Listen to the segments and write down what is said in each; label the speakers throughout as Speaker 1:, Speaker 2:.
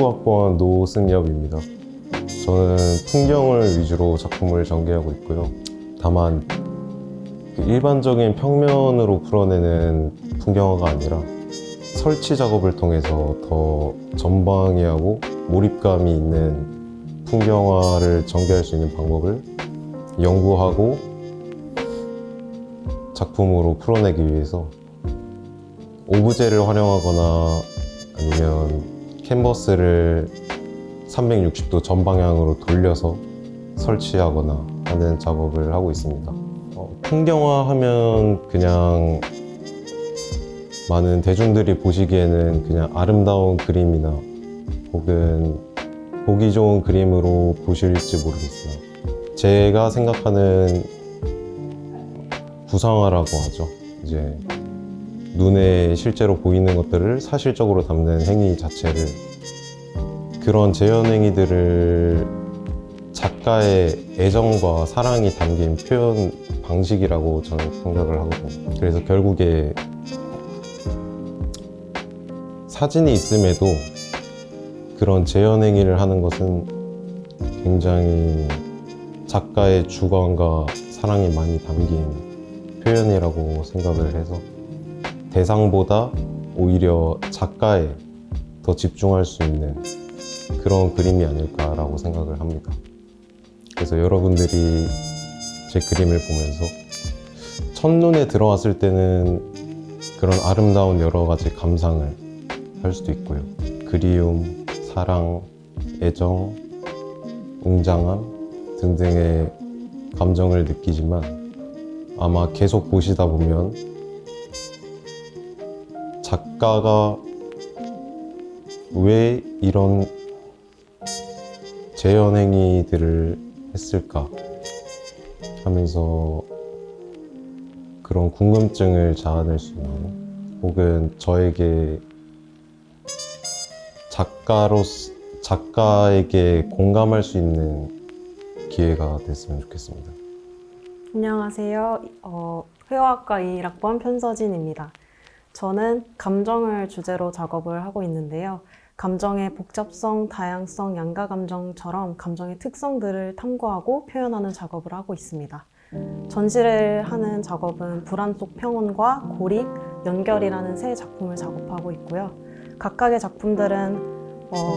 Speaker 1: 19학번 노승엽입니다. 저는 풍경을 위주로 작품을 전개하고 있고요. 다만 일반적인 평면으로 풀어내는 풍경화가 아니라 설치 작업을 통해서 더 전방위하고 몰입감이 있는 풍경화를 전개할 수 있는 방법을 연구하고 작품으로 풀어내기 위해서 오브제를 활용하거나 아니면 캔버스를 360도 전방향으로 돌려서 설치하거나 하는 작업을 하고 있습니다. 풍경화 하면 그냥 많은 대중들이 보시기에는 그냥 아름다운 그림이나 혹은 보기 좋은 그림으로 보실지 모르겠어요. 제가 생각하는 구상화라고 하죠. 이제 눈에 실제로 보이는 것들을 사실적으로 담는 행위 자체를, 그런 재현 행위들을 작가의 애정과 사랑이 담긴 표현 방식이라고 저는 생각을 하거든요. 그래서 결국에 사진이 있음에도 그런 재현 행위를 하는 것은 굉장히 작가의 주관과 사랑이 많이 담긴 표현이라고 생각을 해서 대상보다 오히려 작가에 더 집중할 수 있는 그런 그림이 아닐까라고 생각을 합니다. 그래서 여러분들이 제 그림을 보면서 첫눈에 들어왔을 때는 그런 아름다운 여러 가지 감상을 할 수도 있고요. 그리움, 사랑, 애정, 웅장함 등등의 감정을 느끼지만 아마 계속 보시다 보면 작가가 왜 이런 재현 행위들을 했을까 하면서 그런 궁금증을 자아낼 수 있는, 혹은 저에게 작가에게 공감할 수 있는 기회가 됐으면 좋겠습니다.
Speaker 2: 안녕하세요. 회화학과 21학번 편서진입니다. 저는 감정을 주제로 작업을 하고 있는데요. 감정의 복잡성, 다양성, 양가 감정처럼 감정의 특성들을 탐구하고 표현하는 작업을 하고 있습니다. 전시를 하는 작업은 불안 속 평온과 고립, 연결이라는 세 작품을 작업하고 있고요. 각각의 작품들은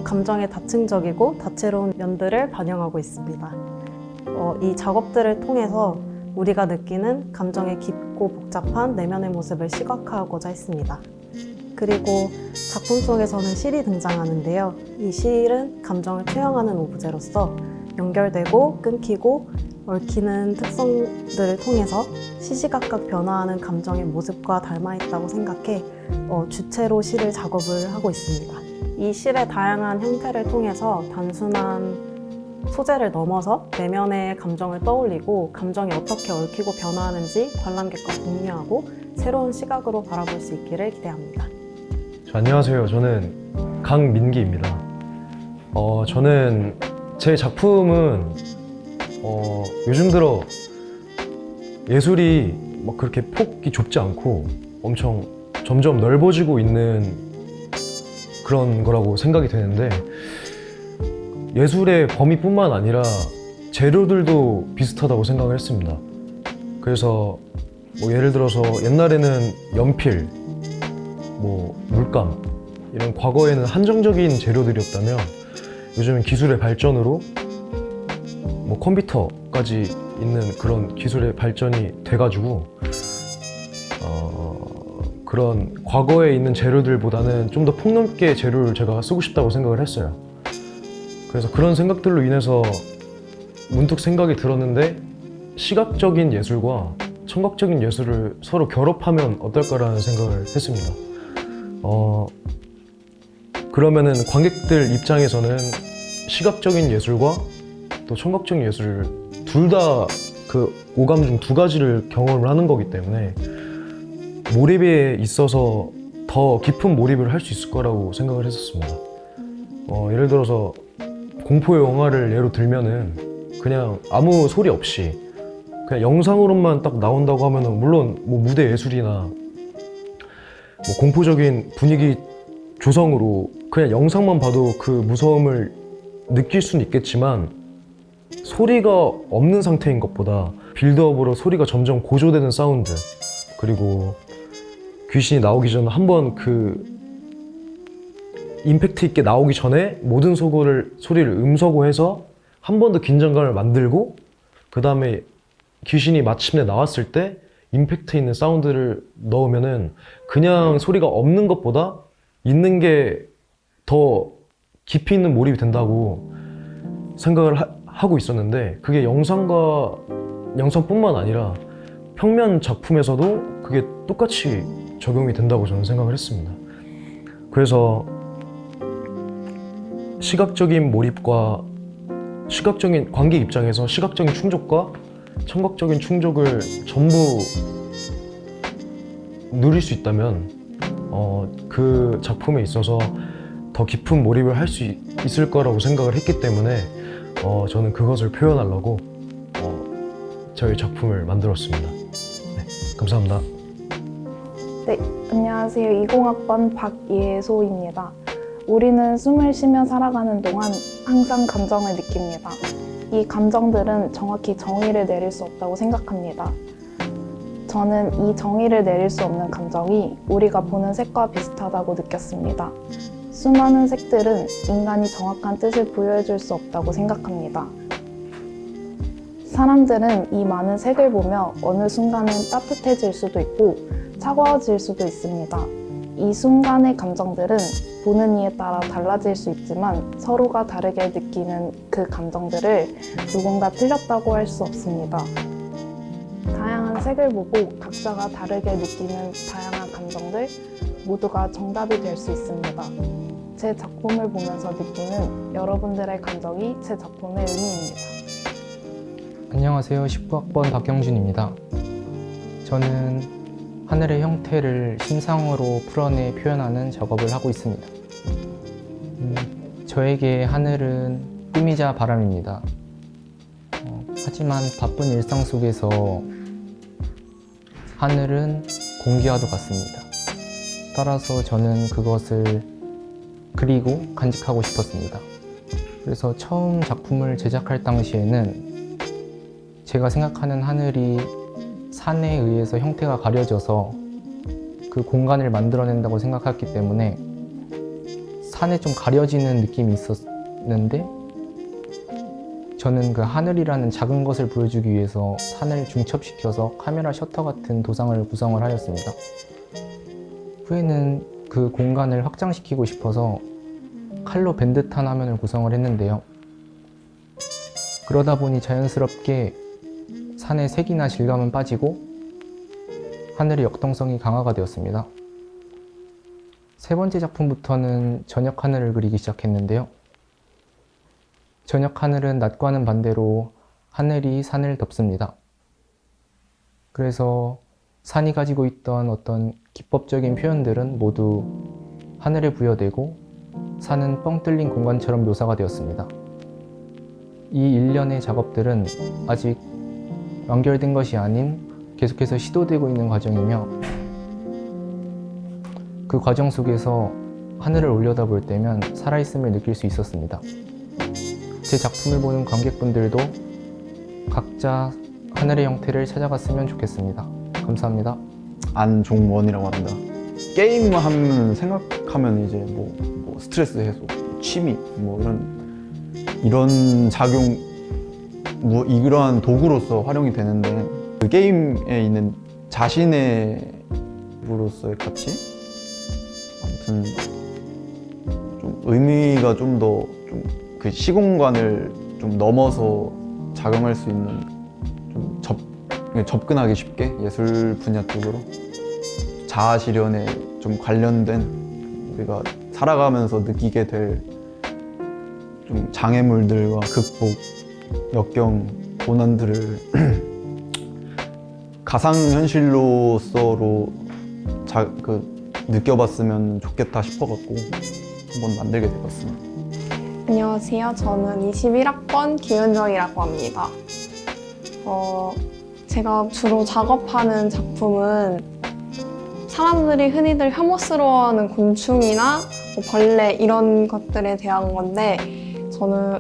Speaker 2: 감정의 다층적이고 다채로운 면들을 반영하고 있습니다. 이 작업들을 통해서 우리가 느끼는 감정의 깊고 복잡한 내면의 모습을 시각화하고자 했습니다. 그리고 작품 속에서는 실이 등장하는데요. 이 실은 감정을 투영하는 오브제로서 연결되고 끊기고 얽히는 특성들을 통해서 시시각각 변화하는 감정의 모습과 닮아있다고 생각해 주체로 실을 작업을 하고 있습니다. 이 실의 다양한 형태를 통해서 단순한 소재를 넘어서 내면의 감정을 떠올리고 감정이 어떻게 얽히고 변화하는지 관람객과 공유하고 새로운 시각으로 바라볼 수 있기를 기대합니다.
Speaker 3: 안녕하세요. 저는 강민기입니다. 저는 제 작품은 요즘 들어 예술이 막 그렇게 폭이 좁지 않고 엄청 점점 넓어지고 있는 그런 거라고 생각이 되는데, 예술의 범위뿐만 아니라 재료들도 비슷하다고 생각을 했습니다. 그래서 뭐 예를 들어서 옛날에는 연필, 물감 이런 과거에는 한정적인 재료들이었다면 요즘은 기술의 발전으로 컴퓨터까지 있는 그런 기술의 발전이 돼가지고 그런 과거에 있는 재료들보다는 좀 더 폭넓게 재료를 제가 쓰고 싶다고 생각을 했어요. 그래서 그런 생각들로 인해서 문득 생각이 들었는데, 시각적인 예술과 청각적인 예술을 서로 결합하면 어떨까라는 생각을 했습니다. 그러면은 관객들 입장에서는 시각적인 예술과 또 청각적인 예술 둘 다 그 오감 중 두 가지를 경험을 하는 거기 때문에 몰입에 있어서 더 깊은 몰입을 할 수 있을 거라고 생각을 했었습니다. 예를 들어서 공포 영화를 예로 들면은 그냥 아무 소리 없이 그냥 영상으로만 딱 나온다고 하면은 물론 무대 예술이나 공포적인 분위기 조성으로 그냥 영상만 봐도 그 무서움을 느낄 수는 있겠지만 소리가 없는 상태인 것보다 빌드업으로 소리가 점점 고조되는 사운드, 그리고 귀신이 나오기 전에 한번 그 임팩트 있게 나오기 전에 모든 소리를 음소거해서 한 번 더 긴장감을 만들고, 그 다음에 귀신이 마침내 나왔을 때 임팩트 있는 사운드를 넣으면은 그냥 소리가 없는 것보다 있는 게 더 깊이 있는 몰입이 된다고 생각을 하고 있었는데, 그게 영상뿐만 아니라 평면 작품에서도 그게 똑같이 적용이 된다고 저는 생각을 했습니다. 그래서 시각적인 몰입과 시각적인 관객 입장에서 시각적인 충족과 청각적인 충족을 전부 누릴 수 있다면 그 작품에 있어서 더 깊은 몰입을 할 수 있을 거라고 생각을 했기 때문에 저는 그것을 표현하려고 저희 작품을 만들었습니다. 네, 감사합니다.
Speaker 4: 네, 안녕하세요. 20학번 박예소입니다. 우리는 숨을 쉬며 살아가는 동안 항상 감정을 느낍니다. 이 감정들은 정확히 정의를 내릴 수 없다고 생각합니다. 저는 이 정의를 내릴 수 없는 감정이 우리가 보는 색과 비슷하다고 느꼈습니다. 수많은 색들은 인간이 정확한 뜻을 부여해줄 수 없다고 생각합니다. 사람들은 이 많은 색을 보며 어느 순간은 따뜻해질 수도 있고 차가워질 수도 있습니다. 이 순간의 감정들은 보는 이에 따라 달라질 수 있지만 서로가 다르게 느끼는 그 감정들을 누군가 틀렸다고 할 수 없습니다. 다양한 색을 보고 각자가 다르게 느끼는 다양한 감정들 모두가 정답이 될 수 있습니다. 제 작품을 보면서 느끼는 여러분들의 감정이 제 작품의 의미입니다.
Speaker 5: 안녕하세요. 19학번 박경준입니다. 저는 하늘의 형태를 심상으로 풀어내 표현하는 작업을 하고 있습니다. 저에게 하늘은 꿈이자 바람입니다. 하지만 바쁜 일상 속에서 하늘은 공기와도 같습니다. 따라서 저는 그것을 그리고 간직하고 싶었습니다. 그래서 처음 작품을 제작할 당시에는 제가 생각하는 하늘이 산에 의해서 형태가 가려져서 그 공간을 만들어낸다고 생각했기 때문에 산에 좀 가려지는 느낌이 있었는데, 저는 그 하늘이라는 작은 것을 보여주기 위해서 산을 중첩시켜서 카메라 셔터 같은 도상을 구성을 하였습니다. 후에는 그 공간을 확장시키고 싶어서 칼로 벤 듯한 화면을 구성을 했는데요. 그러다 보니 자연스럽게 산의 색이나 질감은 빠지고 하늘의 역동성이 강화가 되었습니다. 세 번째 작품부터는 저녁 하늘을 그리기 시작했는데요. 저녁 하늘은 낮과는 반대로 하늘이 산을 덮습니다. 그래서 산이 가지고 있던 어떤 기법적인 표현들은 모두 하늘에 부여되고 산은 뻥 뚫린 공간처럼 묘사가 되었습니다. 이 일련의 작업들은 아직 완결된 것이 아닌 계속해서 시도되고 있는 과정이며, 그 과정 속에서 하늘을 올려다볼 때면 살아있음을 느낄 수 있었습니다. 제 작품을 보는 관객분들도 각자 하늘의 형태를 찾아갔으면 좋겠습니다. 감사합니다.
Speaker 6: 안종원이라고 합니다. 게임 하면 생각하면 이제 뭐 스트레스 해소, 취미 뭐 이런 작용, 이러한 도구로서 활용이 되는데, 그 게임에 있는 자신의 으로서의 가치? 아무튼 좀 의미가 좀 더 그 시공간을 좀 넘어서 작용할 수 있는, 좀 접근하기 쉽게 예술 분야 쪽으로 자아 실현에 좀 관련된, 우리가 살아가면서 느끼게 될 좀 장애물들과 극복, 역경, 고난들을 가상현실로서로 느껴봤으면 좋겠다 싶어갖고 한번 만들게 되었습니다.
Speaker 7: 안녕하세요. 저는 21학번 김은정이라고 합니다. 제가 주로 작업하는 작품은 사람들이 흔히들 혐오스러워하는 곤충이나 뭐 벌레 이런 것들에 대한 건데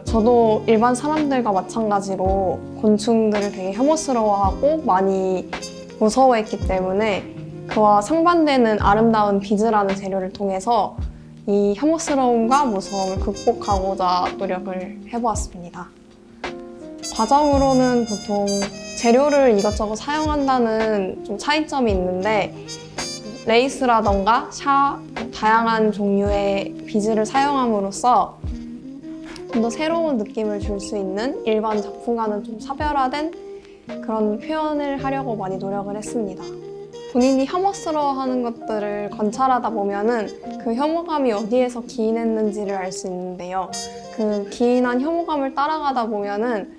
Speaker 7: 저도 일반 사람들과 마찬가지로 곤충들을 되게 혐오스러워하고 많이 무서워했기 때문에 그와 상반되는 아름다운 비즈라는 재료를 통해서 이 혐오스러움과 무서움을 극복하고자 노력을 해보았습니다. 과정으로는 보통 재료를 이것저것 사용한다는 좀 차이점이 있는데 레이스라던가 다양한 종류의 비즈를 사용함으로써 좀 더 새로운 느낌을 줄 수 있는 일반 작품과는 좀 차별화된 그런 표현을 하려고 많이 노력을 했습니다. 본인이 혐오스러워하는 것들을 관찰하다 보면은 그 혐오감이 어디에서 기인했는지를 알 수 있는데요. 그 기인한 혐오감을 따라가다 보면은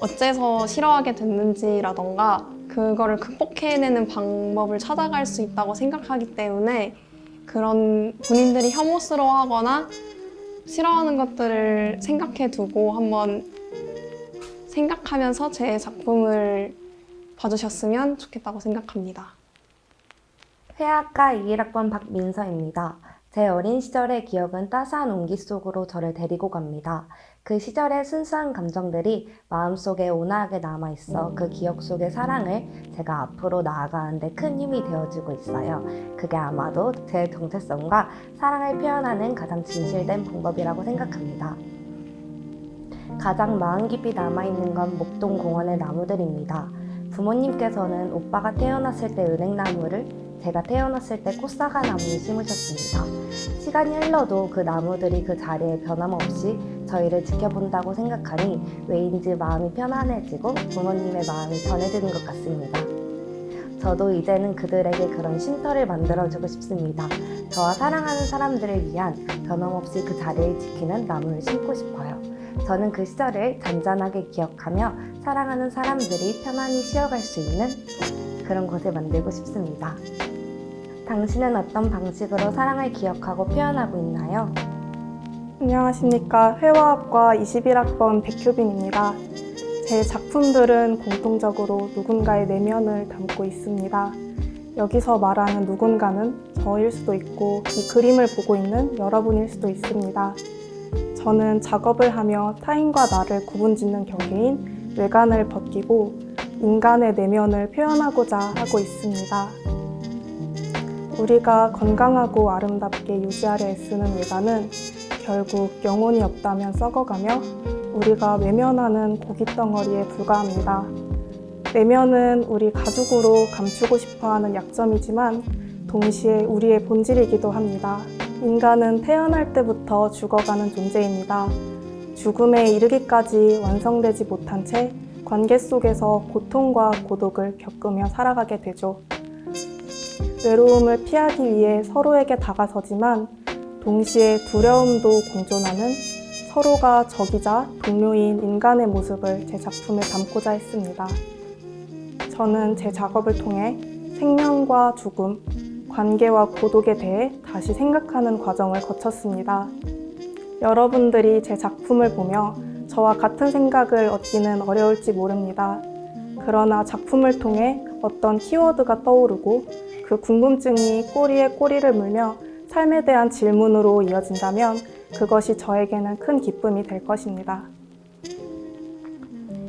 Speaker 7: 어째서 싫어하게 됐는지라던가 그거를 극복해내는 방법을 찾아갈 수 있다고 생각하기 때문에 그런 본인들이 혐오스러워하거나 싫어하는 것들을 생각해 두고 한번 생각하면서 제 작품을 봐주셨으면 좋겠다고 생각합니다.
Speaker 8: 회화학과 21학번 박민서입니다. 제 어린 시절의 기억은 따스한 온기 속으로 저를 데리고 갑니다. 그 시절의 순수한 감정들이 마음속에 온화하게 남아있어 그 기억 속의 사랑을 제가 앞으로 나아가는데 큰 힘이 되어주고 있어요. 그게 아마도 제 정체성과 사랑을 표현하는 가장 진실된 방법이라고 생각합니다. 가장 마음 깊이 남아있는 건 목동 공원의 나무들입니다. 부모님께서는 오빠가 태어났을 때 은행나무를, 제가 태어났을 때 꽃사과 나무를 심으셨습니다. 시간이 흘러도 그 나무들이 그 자리에 변함없이 저희를 지켜본다고 생각하니 왜인지 마음이 편안해지고 부모님의 마음이 전해지는 것 같습니다. 저도 이제는 그들에게 그런 쉼터를 만들어주고 싶습니다. 저와 사랑하는 사람들을 위한 변함없이 그 자리를 지키는 나무를 심고 싶어요. 저는 그 시절을 잔잔하게 기억하며 사랑하는 사람들이 편안히 쉬어갈 수 있는 그런 곳을 만들고 싶습니다. 당신은 어떤 방식으로 사랑을 기억하고 표현하고 있나요?
Speaker 9: 안녕하십니까. 회화학과 21학번 백효빈입니다. 제 작품들은 공통적으로 누군가의 내면을 담고 있습니다. 여기서 말하는 누군가는 저일 수도 있고 이 그림을 보고 있는 여러분일 수도 있습니다. 저는 작업을 하며 타인과 나를 구분짓는 경계인 외관을 벗기고 인간의 내면을 표현하고자 하고 있습니다. 우리가 건강하고 아름답게 유지하려 애쓰는 외관은 결국 영혼이 없다면 썩어가며 우리가 외면하는 고깃덩어리에 불과합니다. 내면은 우리 가죽으로 감추고 싶어하는 약점이지만 동시에 우리의 본질이기도 합니다. 인간은 태어날 때부터 죽어가는 존재입니다. 죽음에 이르기까지 완성되지 못한 채 관계 속에서 고통과 고독을 겪으며 살아가게 되죠. 외로움을 피하기 위해 서로에게 다가서지만 동시에 두려움도 공존하는 서로가 적이자 동료인 인간의 모습을 제 작품에 담고자 했습니다. 저는 제 작업을 통해 생명과 죽음, 관계와 고독에 대해 다시 생각하는 과정을 거쳤습니다. 여러분들이 제 작품을 보며 저와 같은 생각을 얻기는 어려울지 모릅니다. 그러나 작품을 통해 어떤 키워드가 떠오르고 그 궁금증이 꼬리에 꼬리를 물며 삶에 대한 질문으로 이어진다면 그것이 저에게는 큰 기쁨이 될 것입니다.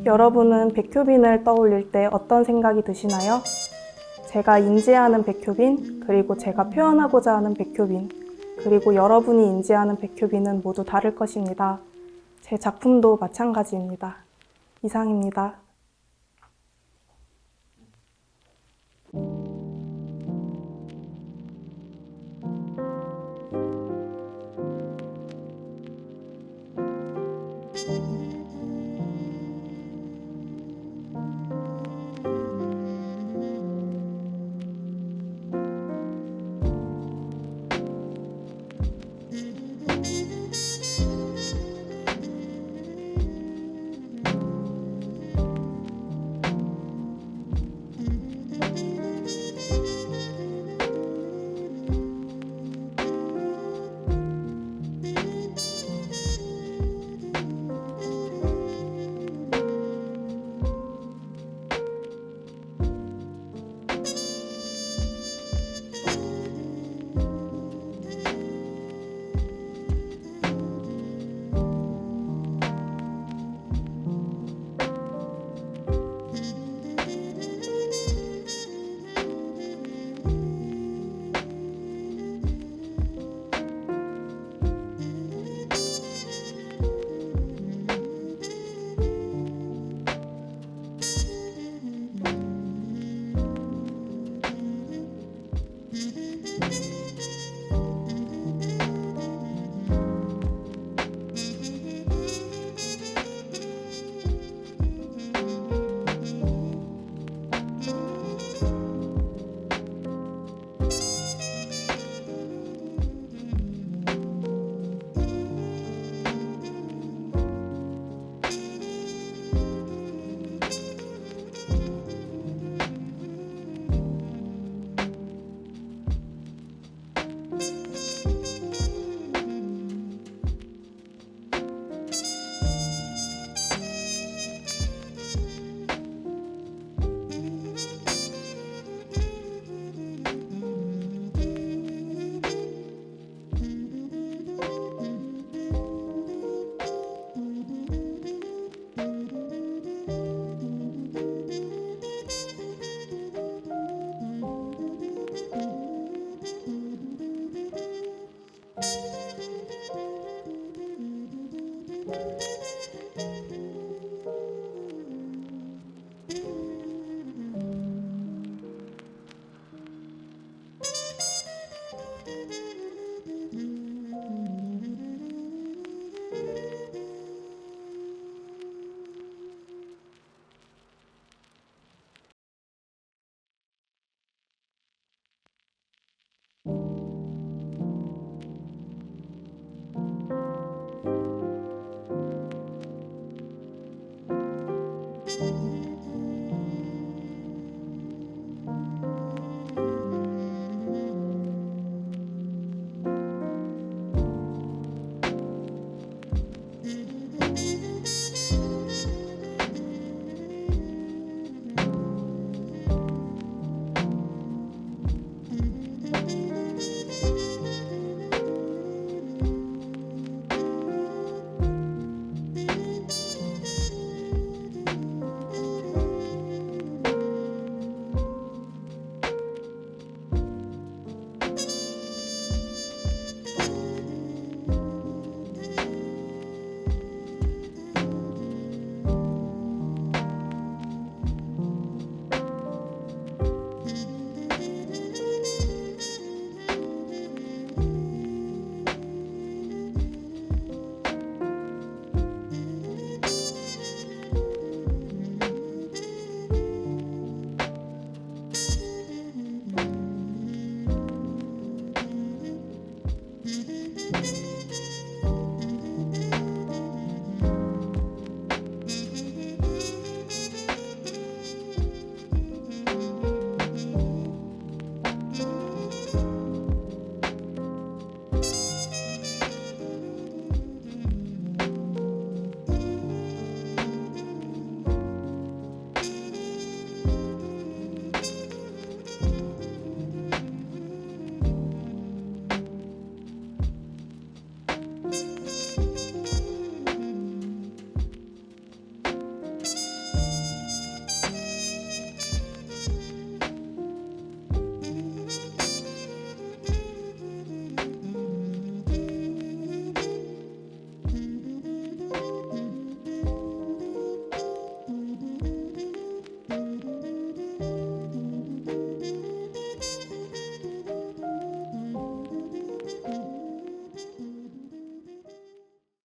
Speaker 9: 여러분은 백효빈을 떠올릴 때 어떤 생각이 드시나요? 제가 인지하는 백효빈, 그리고 제가 표현하고자 하는 백효빈, 그리고 여러분이 인지하는 백효빈은 모두 다를 것입니다. 제 작품도 마찬가지입니다. 이상입니다.